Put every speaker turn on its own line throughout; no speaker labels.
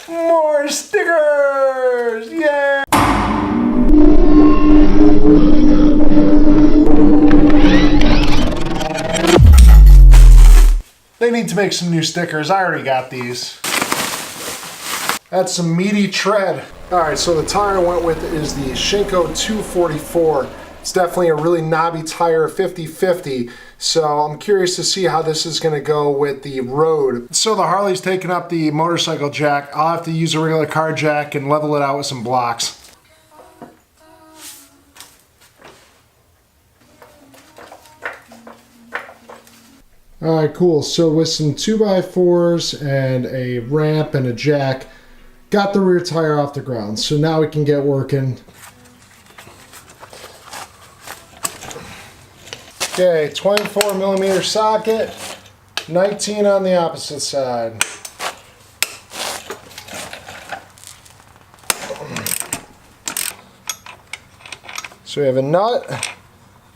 More stickers! Yay! They need to make some new stickers. I already got these. That's some meaty tread. Alright, so the tire I went with is the Shinko 244. It's definitely a really knobby tire, 50/50. So I'm curious to see how this is going to go with the road. So the Harley's taking up the motorcycle jack. I'll have to use a regular car jack and level it out with some blocks. Alright, cool. So with some 2x4s and a ramp and a jack, got the rear tire off the ground. So now we can get working. Okay, 24mm socket, 19 on the opposite side. So we have a nut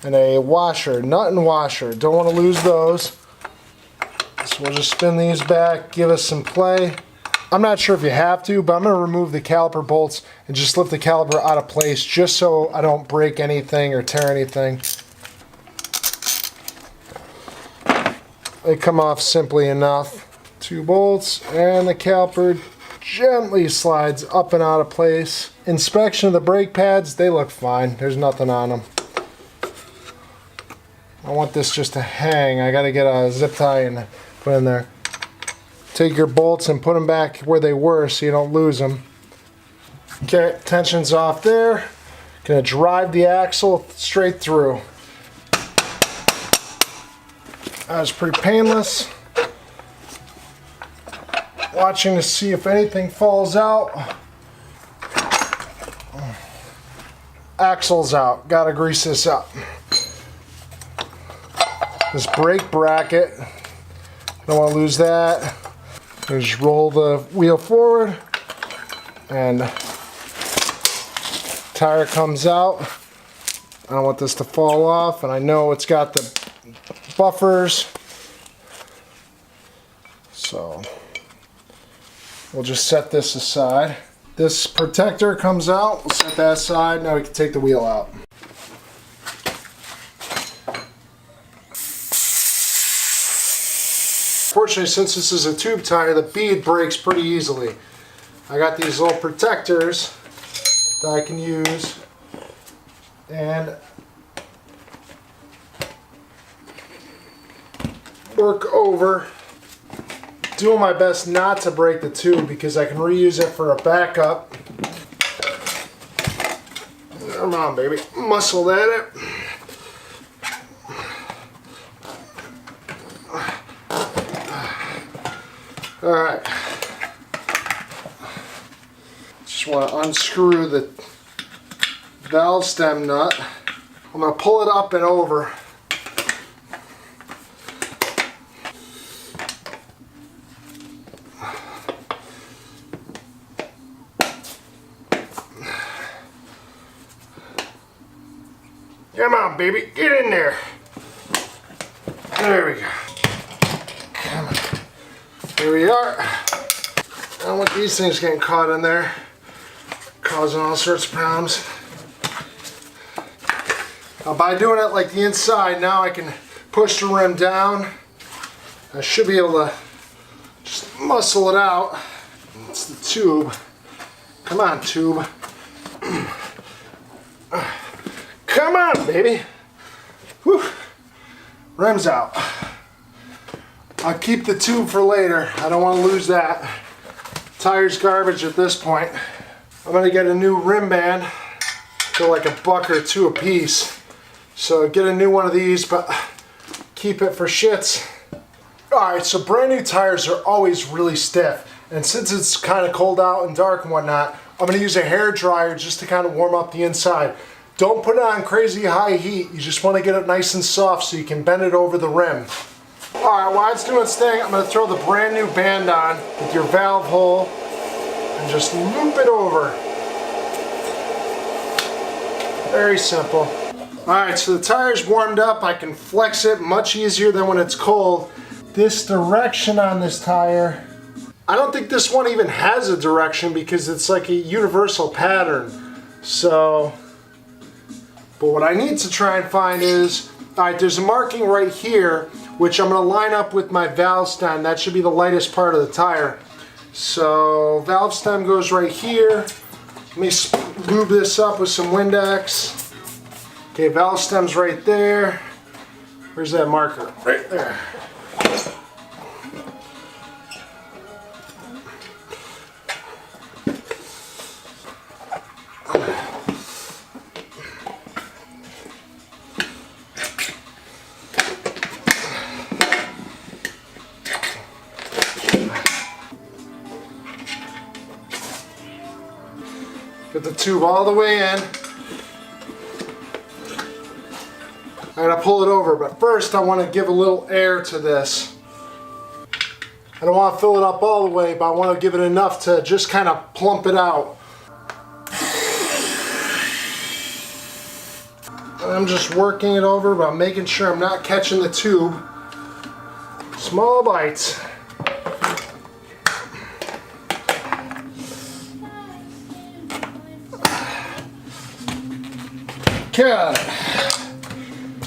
and a washer, nut and washer. Don't want to lose those. So we'll just spin these back, give us some play. I'm not sure if you have to, but I'm going to remove the caliper bolts and just lift the caliper out of place just so I don't break anything or tear anything. They come off simply enough. 2 bolts and the caliper gently slides up and out of place. Inspection of the brake pads, they look fine. There's nothing on them. I want this just to hang. I got to get a zip tie and put in there. Take your bolts and put them back where they were so you don't lose them. Okay, tension's off there. Gonna drive the axle straight through. That was pretty painless. Watching to see if anything falls out. Axle's out. Gotta grease this up. This brake bracket, don't want to lose that. Just roll the wheel forward and tire comes out. I don't want this to fall off, and I know it's got the buffers, so we'll just set this aside. This protector comes out, we'll set that aside. Now we can take the wheel out. Fortunately, since this is a tube tire, the bead breaks pretty easily. I got these little protectors that I can use, and work over, doing my best not to break the tube because I can reuse it for a backup. Come on, baby, muscle that in. Alright, just want to unscrew the valve stem nut. I'm going to pull it up and over. Come on, baby, get in there. There we go. Come on. Here we are. I don't want these things getting caught in there, causing all sorts of problems. Now by doing it like the inside, now I can push the rim down. I should be able to just muscle it out. It's the tube. Come on, tube. Come on, baby. Whew. Rim's out. I'll keep the tube for later. I don't want to lose that. Tire's garbage at this point. I'm going to get a new rim band. They're like $1 or $2 a piece. So get a new one of these, but keep it for shits. Alright, so brand new tires are always really stiff. And since it's kind of cold out and dark and whatnot, I'm going to use a hair dryer just to kind of warm up the inside. Don't put it on crazy high heat. You just want to get it nice and soft so you can bend it over the rim. Alright, while it's doing its thing, I'm going to throw the brand new band on with your valve hole and just loop it over. Very simple. Alright, so the tire's warmed up. I can flex it much easier than when it's cold. This direction on this tire I don't think this one even has a direction because it's like a universal pattern. So, but what I need to try and find is, all right, there's a marking right here, which I'm going to line up with my valve stem. That should be the lightest part of the tire. So valve stem goes right here. Let me lube this up with some Windex. Okay, valve stem's right there. Where's that marker? Right there. Get the tube all the way in. I'm gonna pull it over, but first I want to give a little air to this. I don't want to fill it up all the way, but I want to give it enough to just kind of plump it out. I'm just working it over, but I'm making sure I'm not catching the tube. Small bites. Good.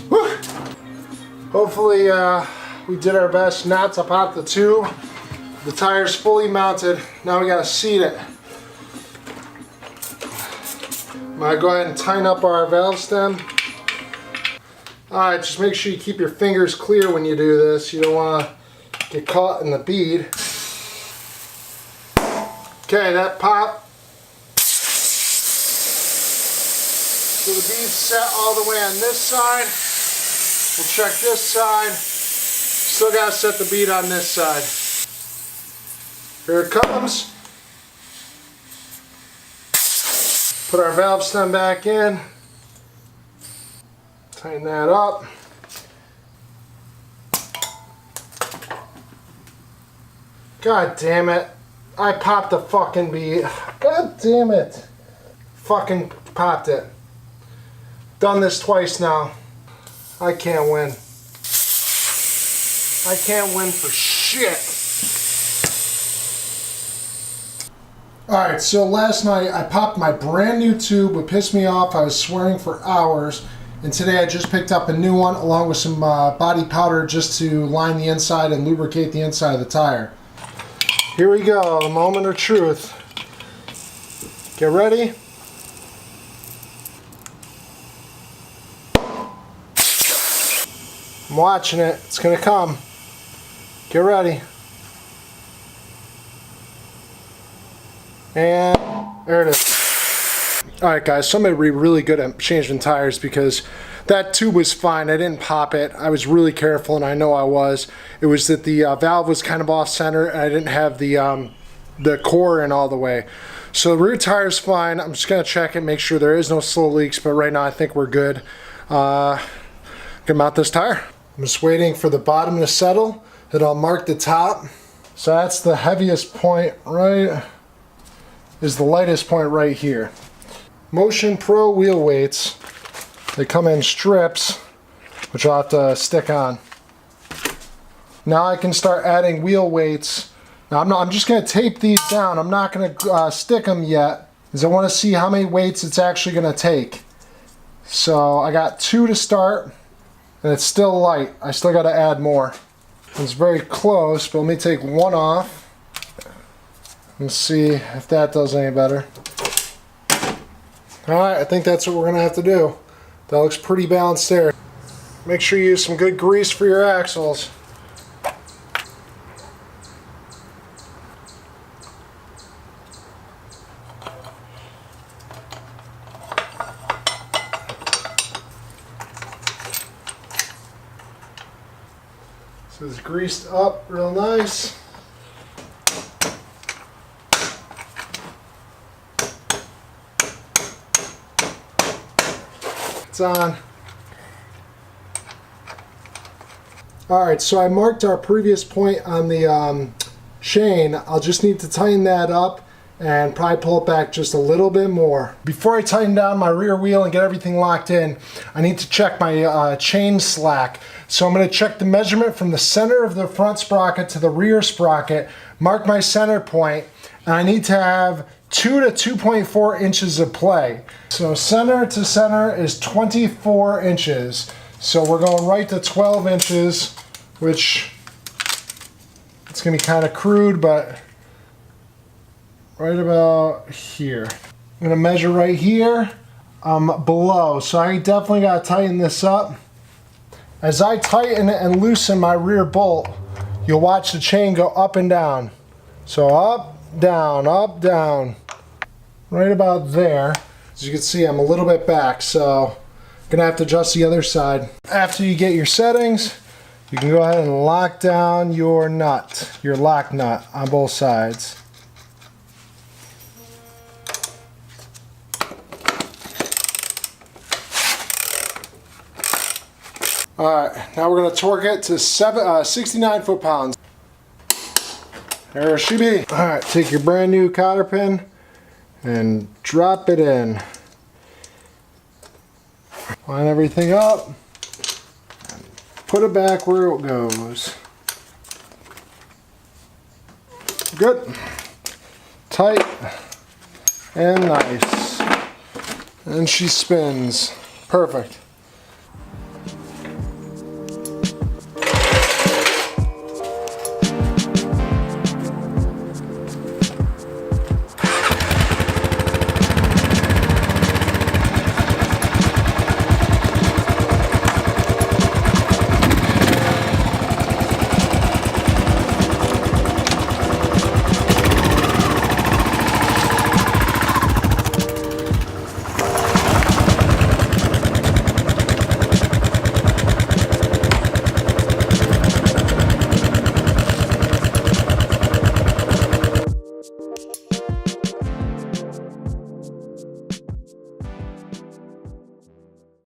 Whew. Hopefully we did our best not to pop the tube. The tire's fully mounted. Now we gotta seat it. I'm gonna go ahead and tighten up our valve stem. Alright, just make sure you keep your fingers clear when you do this. You don't want to get caught in the bead. Okay, that popped. So the bead's set all the way on this side. We'll check this side. Still gotta set the bead on this side. Here it comes. Put our valve stem back in. Tighten that up. God damn it. I popped the fucking bead. God damn it. Fucking popped it. Done this twice now. I can't win. I can't win for shit. Alright, so last night I popped my brand new tube. It pissed me off. I was swearing for hours. And today I just picked up a new one along with some body powder just to line the inside and lubricate the inside of the tire. Here we go, the moment of truth. Get ready. I'm watching it. It's gonna come. Get ready. And there it is. Alright guys, so I'm gonna be really good at changing tires because that tube was fine. I didn't pop it. I was really careful, and I know I was. It was that the valve was kind of off center and I didn't have the core in all the way. So the rear tire's fine. I'm just gonna check it, make sure there is no slow leaks, but right now I think we're good. Gonna mount this tire. I'm just waiting for the bottom to settle, and I'll mark the top. So that's the heaviest point, right? Is the lightest point right here. Motion Pro wheel weights. They come in strips, which I'll have to stick on. Now I can start adding wheel weights. Now I'm just gonna tape these down. I'm not gonna stick them yet, because I wanna see how many weights it's actually gonna take. So I got 2 to start. And it's still light. I still got to add more. It's very close, but let me take one off and see if that does any better. Alright, I think that's what we're going to have to do. That looks pretty balanced there. Make sure you use some good grease for your axles. So it's greased up real nice. It's on. Alright, so I marked our previous point on the chain. I'll just need to tighten that up and probably pull it back just a little bit more. Before I tighten down my rear wheel and get everything locked in, I need to check my chain slack. So I'm going to check the measurement from the center of the front sprocket to the rear sprocket, mark my center point, and I need to have 2 to 2.4 inches of play. So center to center is 24 inches. So we're going right to 12 inches, which it's going to be kind of crude, but right about here. I'm going to measure right here. Below, so I definitely got to tighten this up. As I tighten it and loosen my rear bolt, you'll watch the chain go up and down. So up, down, right about there. As you can see, I'm a little bit back, so I'm gonna have to adjust the other side. After you get your settings, you can go ahead and lock down your nut, your lock nut on both sides. Alright, now we're going to torque it to 69 foot-pounds. There she be. Alright, take your brand new cotter pin and drop it in. Line everything up. Put it back where it goes. Good. Tight and nice. And she spins. Perfect.